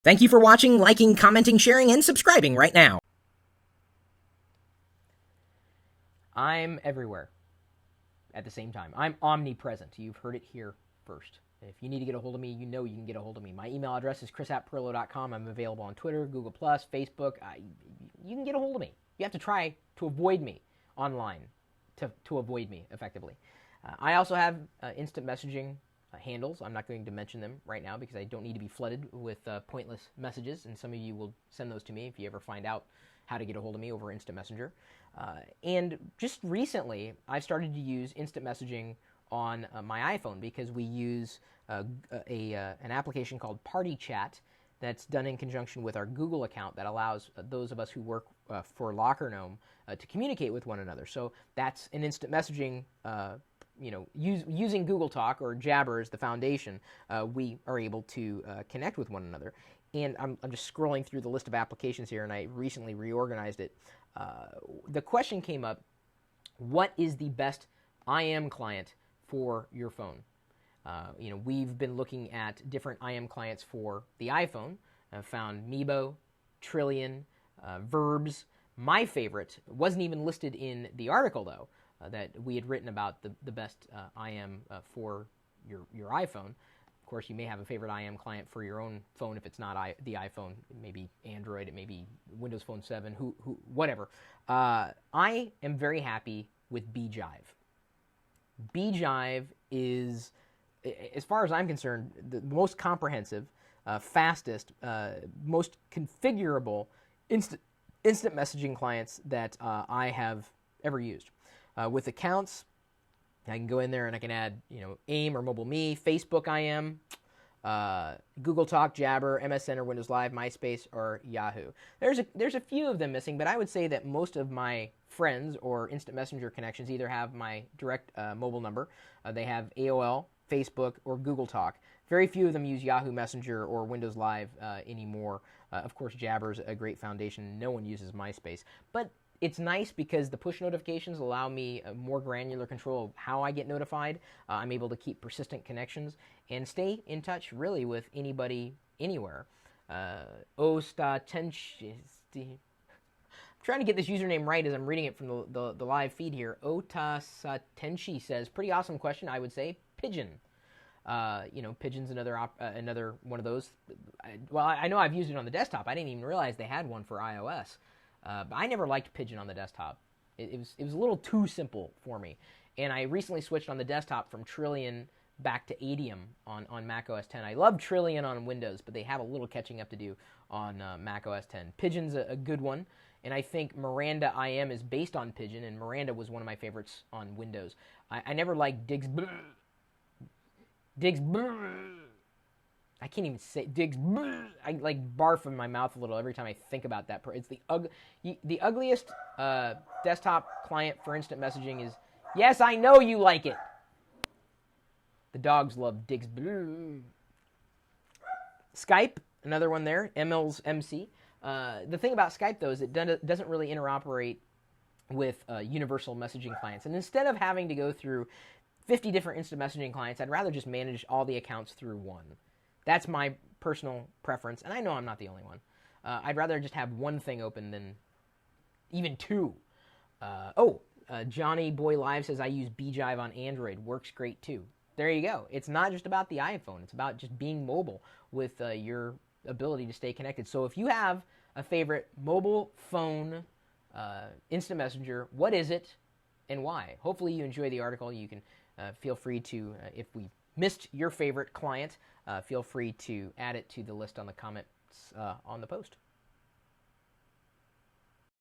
Thank you for watching, liking, commenting, sharing, and subscribing right now. I'm everywhere at the same time. I'm omnipresent. You've heard it here first. If you need to get a hold of me, you know you can get a hold of me. My email address is chris@perillo.com. I'm available on Twitter, Google+, Facebook. You can get a hold of me. You have to try to avoid me online to avoid me effectively. I also have instant messaging handles. I'm not going to mention them right now because I don't need to be flooded with pointless messages, and some of you will send those to me if you ever find out how to get a hold of me over Instant Messenger. And just recently, I've started to use instant messaging on my iPhone because we use an application called Party Chat that's done in conjunction with our Google account that allows those of us who work for Locker Gnome to communicate with one another. So that's an instant messaging using Google Talk or Jabber as the foundation, we are able to connect with one another. And I'm just scrolling through the list of applications here, and I recently reorganized it. The question came up, what is the best IM client for your phone? We've been looking at different IM clients for the iPhone. I've found Meebo, Trillion, Verbs. My favorite wasn't even listed in the article, though, that we had written about the best IM for your iPhone. Of course, you may have a favorite IM client for your own phone if it's not the iPhone. It may be Android, it may be Windows Phone 7, whatever. I am very happy with BJive. BJive is, as far as I'm concerned, the most comprehensive, fastest, most configurable instant messaging clients that I have ever used. With accounts, I can go in there and I can add, AIM or MobileMe, Facebook IM, Google Talk, Jabber, MSN or Windows Live, MySpace, or Yahoo. There's a few of them missing, but I would say that most of my friends or instant messenger connections either have my direct mobile number, they have AOL, Facebook, or Google Talk. Very few of them use Yahoo Messenger or Windows Live anymore. Of course, Jabber's a great foundation. No one uses MySpace, but it's nice because the push notifications allow me a more granular control of how I get notified. I'm able to keep persistent connections and stay in touch, really, with anybody, anywhere. Ostatenshi. I'm trying to get this username right as I'm reading it from the live feed here. Otasatenshi says, pretty awesome question, I would say. Pigeon. Pigeon's another one of those. I know I've used it on the desktop. I didn't even realize they had one for iOS. But I never liked Pigeon on the desktop. It was a little too simple for me. And I recently switched on the desktop from Trillion back to Adium on Mac OS X. I love Trillion on Windows, but they have a little catching up to do on Mac OS X. Pigeon's a good one, and I think Miranda IM is based on Pigeon, and Miranda was one of my favorites on Windows. I never liked Diggs. I can't even say Diggs. I like barf in my mouth a little every time I think about that. It's the ugliest desktop client for instant messaging is. Yes, I know you like it. The dogs love Diggs. Skype, another one there. ML's MC. The thing about Skype though is it doesn't really interoperate with universal messaging clients, and instead of having to go through 50 different instant messaging clients, I'd rather just manage all the accounts through one. That's my personal preference, and I know I'm not the only one. I'd rather just have one thing open than even two. Johnny Boy Live says, I use BJive on Android. Works great, too. There you go. It's not just about the iPhone. It's about just being mobile with your ability to stay connected. So if you have a favorite mobile phone instant messenger, what is it and why? Hopefully you enjoy the article. You can feel free to, if we missed your favorite client, feel free to add it to the list on the comments on the post.